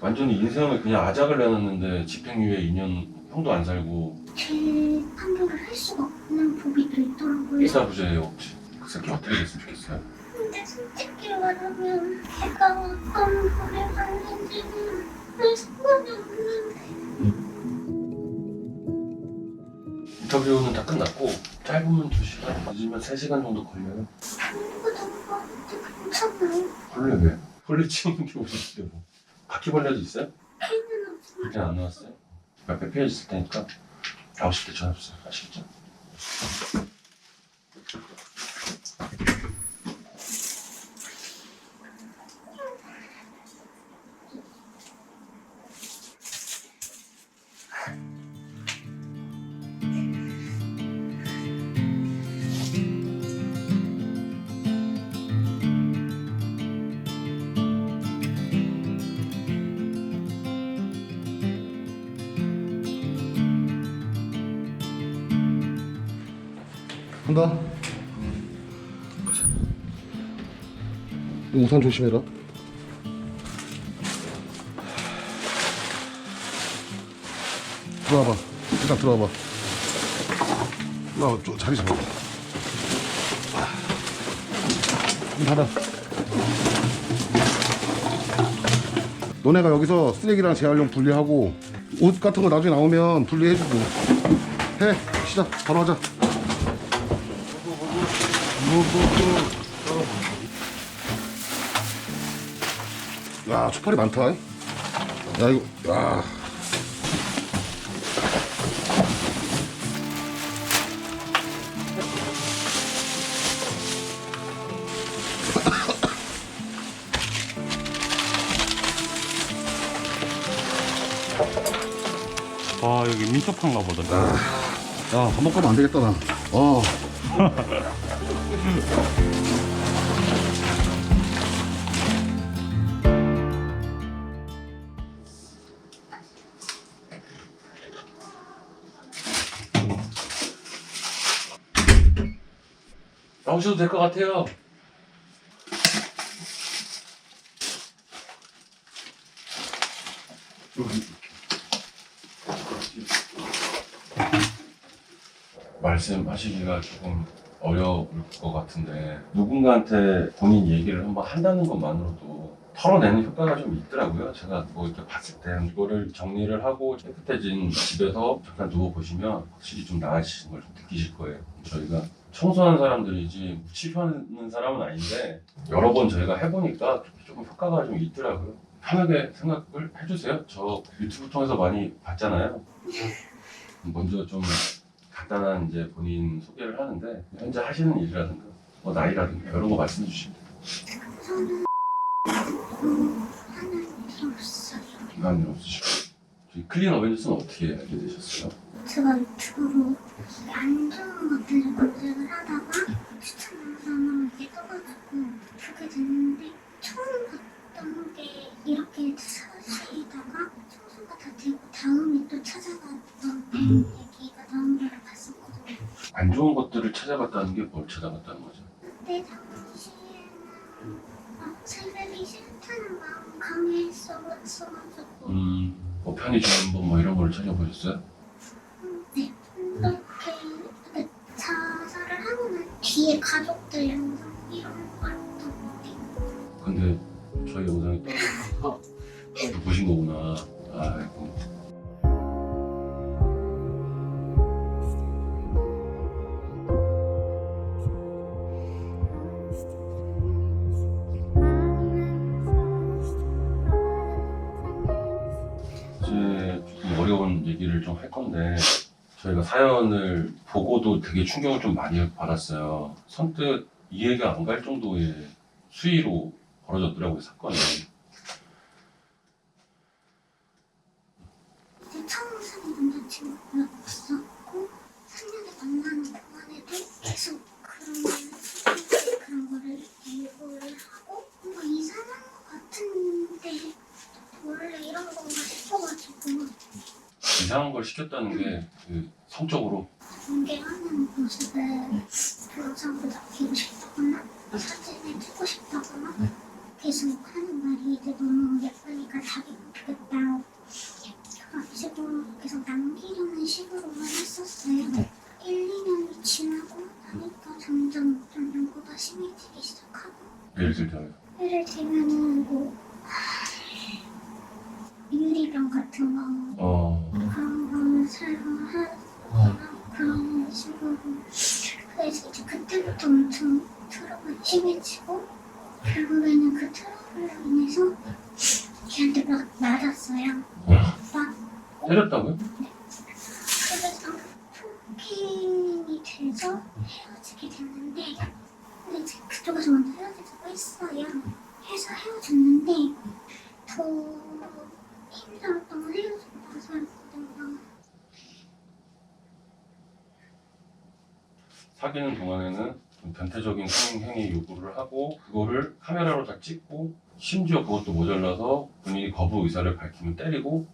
완전히 인생을 그냥 아작을 내놨는데 집행유예 2년 형도 안 살고. 죄 판결을 할 수가 없는 법이 있더라고요. 이사부재에 혹시 그 새끼 어떻게 됐으면 좋겠어요? 근데 솔직히 말하면 제가 어떤 법을 받는지는 별 상관이 없는데. 인터뷰는 다 끝났고 짧으면 2시간, 늦으면 3시간 정도 걸려요. 그거 너무 괜찮아요. 벌레 왜? 벌레 치우는 게 어딨어요? 뭐. 바퀴벌레도 있어요? 걔는 없어요. 그냥 안 나왔어요? 몇백 페이지 있을 테니까 나오실 때 전화 주세요. 아시겠죠? 간다. 우산 조심해라. 들어와봐. 일단 들어와봐. 나 자리 잡아. 문 닫아. 너네가 여기서 쓰레기랑 재활용 분리하고 옷 같은 거 나중에 나오면 분리해주고 해. 시작. 바로 하자. 야, 초파리 많다. 야, 이거, 야. 와 여기 민첩한가 보다. 야, 밥 먹고 가면 안 되겠다, 나. 나오셔도 될 것 같아요. 말씀하시기가 조금 어려울 것 같은데 누군가한테 본인 얘기를 한번 한다는 것만으로도 털어내는 효과가 좀 있더라고요. 제가 뭐 이렇게 봤을 때 이거를 정리를 하고 깨끗해진 집에서 잠깐 누워보시면 확실히 좀 나아지시는 걸 좀 느끼실 거예요. 저희가 청소하는 사람들이지 치료하는 사람은 아닌데 여러 번 저희가 해보니까 조금 효과가 좀 있더라고요. 편하게 생각을 해주세요. 저 유튜브 통해서 많이 봤잖아요. 먼저 좀 간단한 이제 본인 소개를 하는데 현재 하시는 일이라든가 뭐 나이라든가 이런 거 말씀해 주시면 돼요. 저는 하나님 없어요. 비만이 없으시고 저희 클린 어벤져스는 어떻게 알게 되셨어요? 제가 유튜브로 안 좋은 것들을 검색을 하다가 추천 영상을 이렇게 떠가지고 보게 됐는데 처음 봤던 게 이렇게 사시다가 청소가 다 되고 다음에 또 찾아갔던 얘기가 나온 걸 봤었거든요. 안 좋은 것들을 찾아갔다는 게 뭘 찾아갔다는 거죠? 그때 당시에는 생각이 싫다는 마음 강했어가지고 뭐 편의점 뭐 이런 걸 찾아보셨어요? 네, 이렇게 자살을 하고 난 뒤에 가족들 영상 이런 걸 봤던 근데 저희 영상이 또 보신 거구나. 아이고. 이제 조금 어려운 얘기를 좀 할 건데 저희가 사연을 보고도 되게 충격을 좀 많이 받았어요. 선뜻 이해가 안 갈 정도의 수위로 벌어졌더라고요, 사건이. 처음 사귄 남자친구였었고 3년을 만나는 동안에도 계속 그런 거를 예고를 하고 뭔가 이상한 것 같은데 원래 이런 건가 싶어가지고 이상한 걸 시켰다는 게 그 성적으로 공개하는 모습을 동영상으로 남기고 싶다거나 사진을 찍고 싶다거나 계속 하는 말이 이제 너무 예쁘니까 자기 보겠다. 그래가지고 계속 남기려는 식으로만 했었어요. 1, 2년이 지나고 나니까 점점 좀 요구가 심해지기 시작하고 예를 들자면 예를 들면은 뭐 유리병 같은 거 그런 거는 사용하거나 그런 식으로 그래서 이제 그때부터 엄청 트러블이 심해지고 결국에는 그 트러블로 인해서 걔한테 막 맞았어요. 막 때렸다고요? 그래서 폭행이 돼서 헤어지게 됐는데 근데 이제 그쪽에서 먼저 헤어지자고 했어요. 해서 헤어졌는데 더 힘들었던 건 헤어지고 나서였거든요. 사귀는 동안에는 좀 변태적인 행위 요구를 하고 그거를 카메라로 다 찍고 심지어 그것도 모자라서 본인이 거부 의사를 밝히면 때리고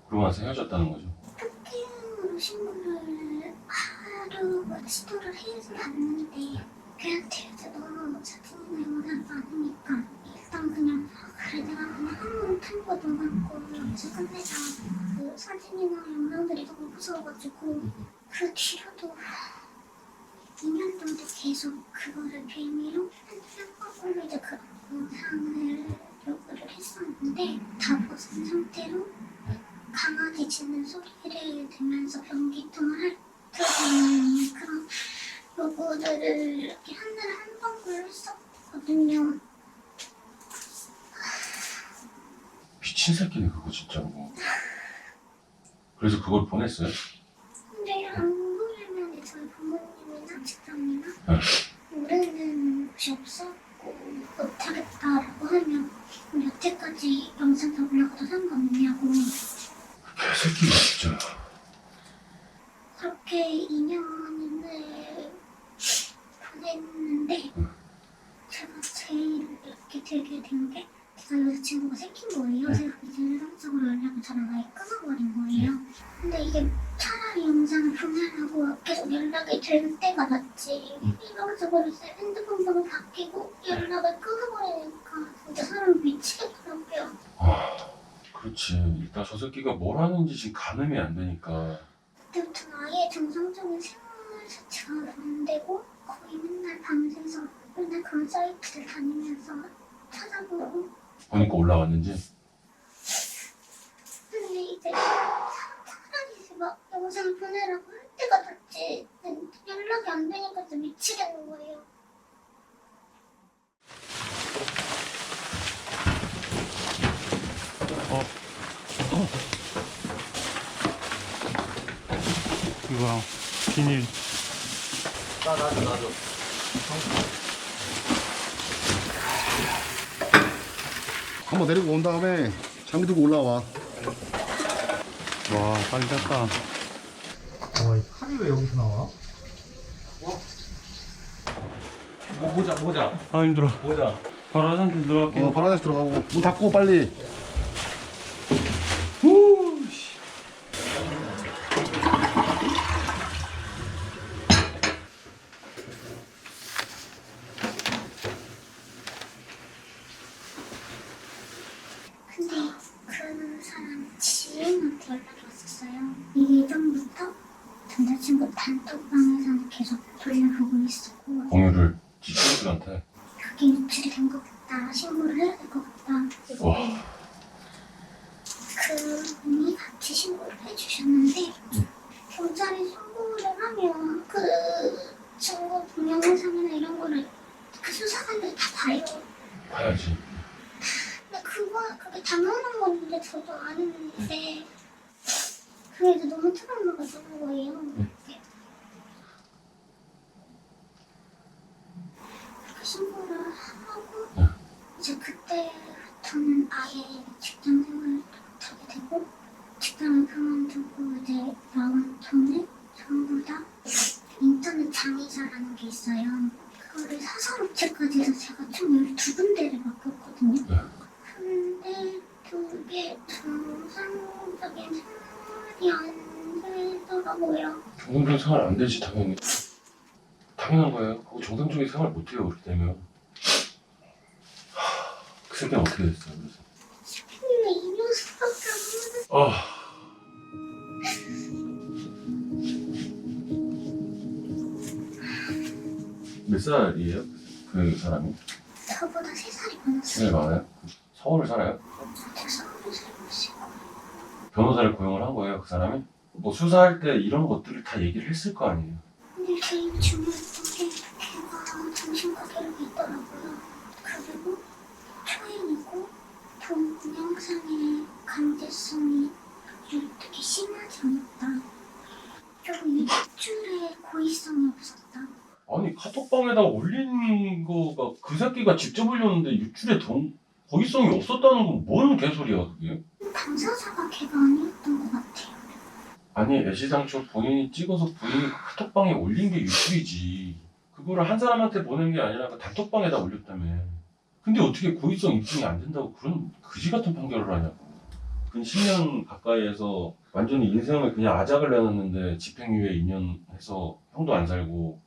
그러고 나서 헤어졌다는 거죠. 폭행으로 신고를 하려고 시도를 해서 봤는데 걔한테 이제 너무 사진이나 영상이 많으니까 일단 그냥 그래 내가 그냥 한번 탄거 넣어갖고 여기서 끝내자. 그 사진이나 영상들이 너무 무서워가지고 그 뒤로도 2년 정도 계속 그거를 빌미로 한번 이제 그 영상을 요구를 했었는데 다 벗은 상태로 강아지 짖는 소리를 들면서 변기통을 핥는 그런 요구들을 이렇게 한 달에 한 번을 했었거든요. 미친 새끼네 그거 진짜로. 그래서 그걸 보냈어요? 근데 안 보려면 저희 부모님이나 직장이나 네. 모르는 곳이 없었고 못하겠다라고 하면 여태까지 영상 다 올라가도 상관없냐고 개새끼가 진짜. 그렇게 2년을 보냈는데 제가 제일 이렇게 되게 된 게 제가 여자친구가 생긴 거예요. 제가 이제 일방적으로 연락을 저랑 아예 끊어버린 거예요. 근데 이게 차라리 영상을 보내라고 계속 연락이 될 때가 낫지 일방적으로 이제 핸드폰 번호 바뀌고 연락을 끊어버리니까 진짜 사람 미치겠더라고요. 그렇지. 일단 저 새끼가 뭘 하는지 지금 가늠이 안 되니까. 그때부터는 아예 정상적인 생활 자체가 안 되고 거의 맨날 밤새서 맨날 그런 사이트를 다니면서 찾아보고 보니까 올라왔는지. 근데 이제 차라리 이제 막 영상을 보내라고 할 때가 낫지 연락이 안 되니까 진짜 미치겠는 거예요. 이거랑 비닐. 나도. 한번 내리고 온 다음에 장비 들고 올라와. 와, 빨리 됐다. 와, 이 칼이 왜 여기서 나와? 모자. 아, 힘들어. 모자. 바로 화장실 들어갈게. 바로 화장실 들어가고 문 닫고 빨리. 근데 그 사람 지인한테 연락이 왔었어요. 이게 예전부터 남자친구 단톡방에서는 계속 돌려보고 있었고 공유를 지친구들한테. 그게 유출이 된 것 같다. 신고를 해야 될 것 같다. 와. 그분이 같이 신고를 해주셨는데 경찰에 신고를 하면 그 증거 동영상이나 이런 거를 그 수사관들이 다 봐요. 봐야지. 근데 그게 당연한 건데 저도 아는데 그게 이제 너무 트라우마가 되는 거예요. 그렇게 신고를 하고 이제 그때부터는 아예 직장 생활을 못하게 되고 직장을 그만두고 이제 나온 돈을 전부 다 인터넷 장의사라는 게 있어요. 그거를 사설업체까지 해서 제가 총 12군데를 맡겼거든요. 근데 그게 정상적인 생활이 안 되더라고요. 정상적인 생활 안 되지 당연히. 당연한 거예요. 그거 정상적인 생활 못 해요 그렇게 되면. 그 새끼는 어떻게 됐어요? 그래서 왜 이녀석밖에 안 아 몇 살이에요? 그 사람이? 저보다 3살이 네 많았어요. 많아요? 서울에 살아요? 저 서울에 살고 있어요. 변호사를 고용을 한 거예요 그 사람이? 뭐 수사할 때 이런 것들을 다 얘기를 했을 거 아니에요. 근데 제일 중요했던 게 걔가 정신과 괴롭이 있더라고요. 그리고 초인이고 동영상의 강제성이 되게 심하지 않았다. 그리고 입줄에 고의성이 없었다. 아니 카톡방에다 올린 거가 그 새끼가 직접 올렸는데 유출에 고의성이 없었다는 건 뭔 개소리야 그게? 당사자가 걔가 아니었던 것 같아요. 아니 애시당초 본인이 찍어서 본인이 카톡방에 올린 게 유출이지 그거를 한 사람한테 보낸 게 아니라 그 단톡방에다 올렸다며. 근데 어떻게 고의성 입증이 안 된다고 그런 그지 같은 판결을 하냐고. 근 10년 가까이에서 완전히 인생을 그냥 아작을 내놨는데 집행유예 2년 해서 형도 안 살고.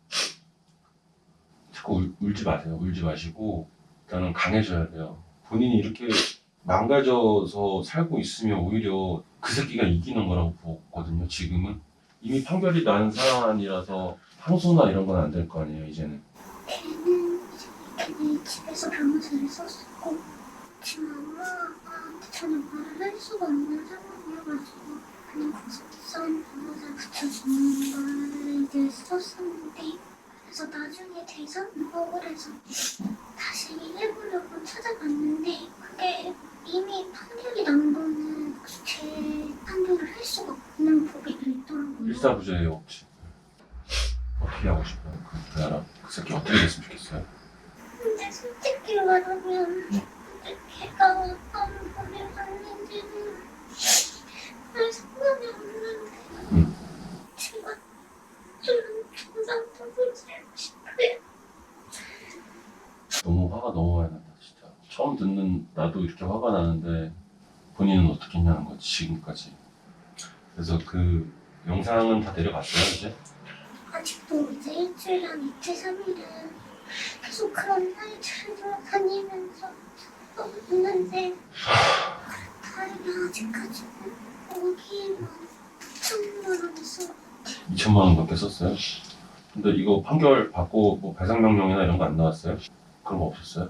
자꾸 울지 마세요. 울지 마시고 일단은 강해져야 돼요. 본인이 이렇게 망가져서 살고 있으면 오히려 그 새끼가 이기는 거라고 보거든요. 지금은 이미 판결이 난 사안이라서 항소나 이런 건 안 될 거 아니에요. 이제는. 걔는 집에서 변호사를 썼었고 지금 엄마한테 전혀 말을 할 수가 없는 상황이어가지고 그냥 국선 변호사 붙여주는 걸 이제 썼었는데 그래서 나중에 대선 억울해서 다시 해보려고 찾아봤는데 그게 이미 판결이 난 거는 제 판결을 할 수가 없는 법이 돼 있더라고요. 일사부재예요 혹시? 어떻게 하고 싶어요? 그 사람 그 새끼 어떻게 됐으면 좋겠어요? 근데 솔직히 말하면 걔가 어떤 법을 받는지는 별 상관이 없는데 제가 좀 정상적으로 살고 싶어요. 너무 화가 너무 많이 난다 진짜. 처음 듣는 나도 이렇게 화가 나는데 본인은 어떻게 했냐는 거지 지금까지. 그래서 그 영상은 다 내려갔어요 이제? 아직도 이제 일주일에 한 이틀, 3일은 계속 그런 사이트를 돌아다니면서 하고 있는데 다행히 아직까지는 거기에만 2천만 원이 써. 2천만 원 넘게 썼어요? 근데 이거 판결 받고 뭐 배상명령이나 이런 거 안 나왔어요? 그런 거 없었어요?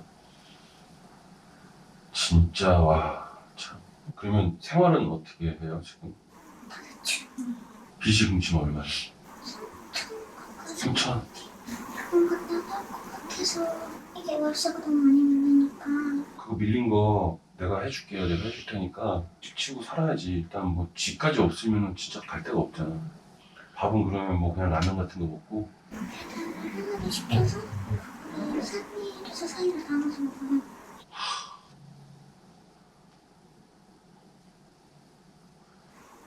진짜 와 참. 그러면 생활은 어떻게 해요 지금? 도대체 빚이 훔치면 얼마예요? 3천 3천? 조금 간다고 할 것 같아서 이게 월세가 너무 많이 밀리니까 그거 밀린 거 내가 해줄게요. 내가 해줄 테니까 집 치고 살아야지. 일단 뭐 집까지 없으면 진짜 갈 데가 없잖아. 밥은 그러면 뭐 그냥 라면 같은 거 먹고. 배달을 하나를 시켜서 그거를 3일에서 4일을 나눠서 먹으면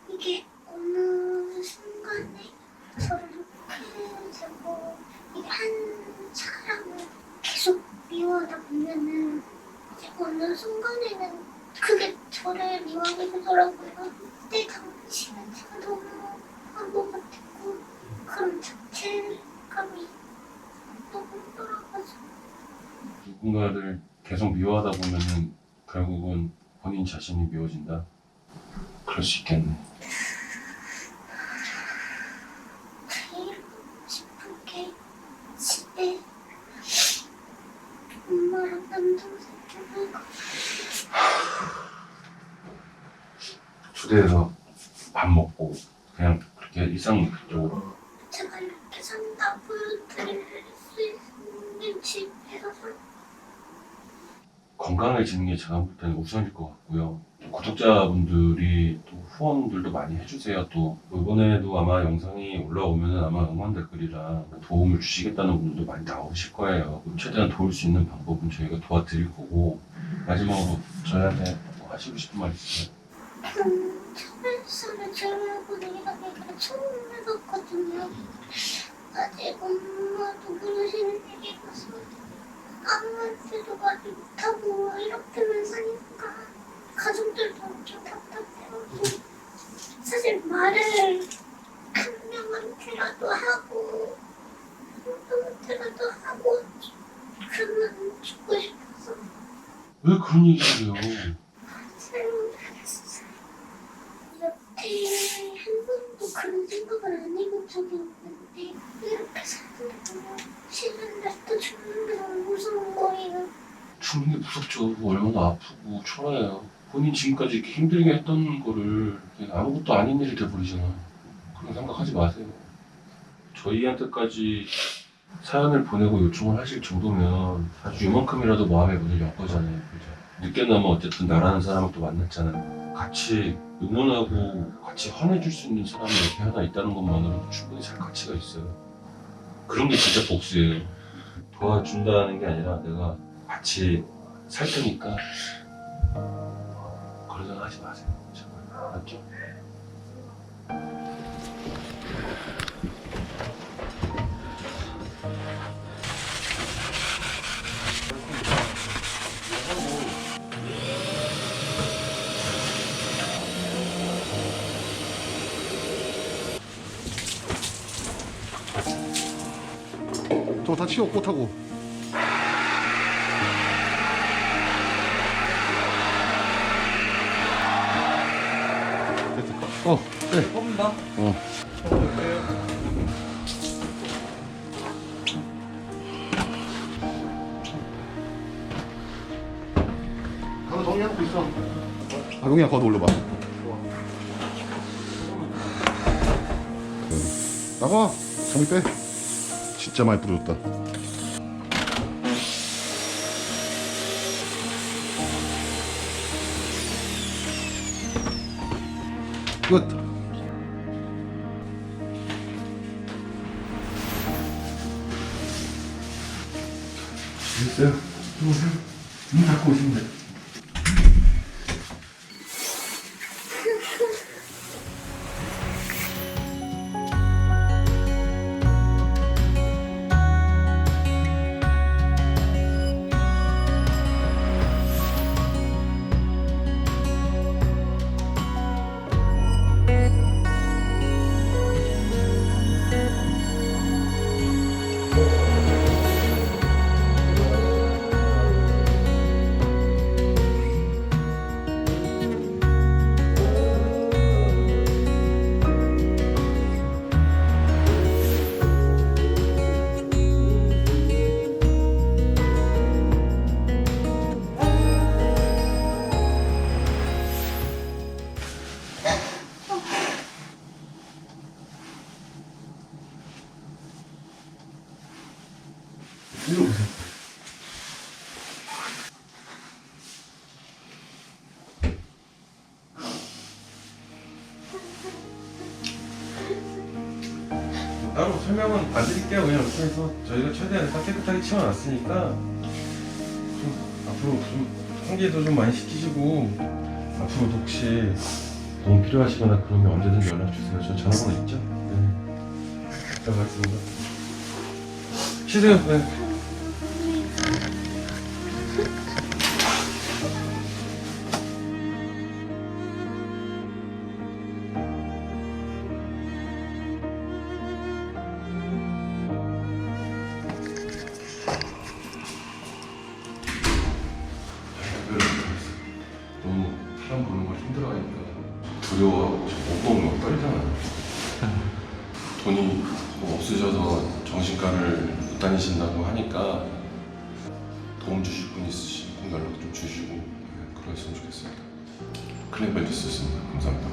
이게 어느 순간에 저를 이렇게 되고 이게 한 사람을 계속 미워하다 보면은 이제 어느 순간에는 그게 저를 미워하게 되더라고요. 그때 당시에 제가 너무 바보 같았고 그런 자체감이 너무 힘들어가지고 누군가를 계속 미워하다 보면은 결국은 본인 자신이 미워진다. 그럴 수 있겠네. 제일 하고 싶은 게 집에 엄마랑 남동생이랑 초대해서 밥 먹고 그냥 그렇게 일상적으로. 제가 이렇게 산다 보여드릴 수 있는 집이라서 건강해지는 게 제가 볼 때는 우선일 것 같고요. 구독자분들이 또 후원들도 많이 해주세요. 또 이번에도 아마 영상이 올라오면은 아마 응원 댓글이랑 도움을 주시겠다는 분들도 많이 나오실 거예요. 최대한 도울 수 있는 방법은 저희가 도와드릴 거고. 마지막으로 저희한테 뭐 하시고 싶은 말 있으세요? 초면서를 제외하고 이런 얘기를 처음 해봤거든요. 아직 엄마도 모르시는 얘기라서 아무한테도 말 못하고 이렇게만 사니까 가족들도 엄청 답답해하고 사실 말을 한 명한테라도 하고 누구한테라도 하고 그만 죽고 싶어서 왜 그런 얘기를 해요? 여태 한 번도 그런 생각을 안 해본 적이 없는데 이렇게 사는 싫은데 또 죽는 게 너무 무서운 거예요. 죽는 게 무섭죠. 얼마나 아프고 초라해요. 본인 지금까지 이렇게 힘들게 했던 거를 그냥 아무것도 아닌 일이 돼버리잖아. 그런 생각하지 마세요. 저희한테까지 사연을 보내고 요청을 하실 정도면 아주 이만큼이라도 마음의 문을 연 거잖아요. 그죠? 늦게나마 어쨌든 나라는 사람을 또 만났잖아요. 같이 응원하고 같이 화내줄 수 있는 사람이 옆에 하나 있다는 것만으로도 충분히 살 가치가 있어요. 그런 게 진짜 복수예요. 도와준다는 게 아니라 내가 같이 살 테니까 그런 생각 하지 마세요. 제발. 맞죠? 저거 다 치워 꽃하고. 됐어. 네. 뽑는다? 어. 가서 정리하고 있어. 아, 용이야, 거도 올려봐. 나가. 정리 빼. 진짜 많이 뿌려줬다. 끝. 됐어요? 들어오세요. 문 닫고 오시면 돼요. 일로 오세요. 따로 설명은 안 드릴게요. 그냥 이렇게 해서 저희가 최대한 다 깨끗하게 치워놨으니까 좀 앞으로 좀 환기도 좀 많이 시키시고 앞으로도 혹시 도움 필요하시거나 그러면 언제든 연락 주세요. 저 전화번호 있죠? 네. 들어가겠습니다. 쉬세요. 네. 너무 사람 보는 걸 힘들어하니까 두려워하고 엉엉 떨잖아요. 돈이 뭐 없으셔서 정신과를 못 다니신다고 하니까 도움 주실 분 있으시면 꼭 연락 좀 주시고 네, 그러셨으면 좋겠습니다. 클릭벨 뉴스였습니다. 감사합니다.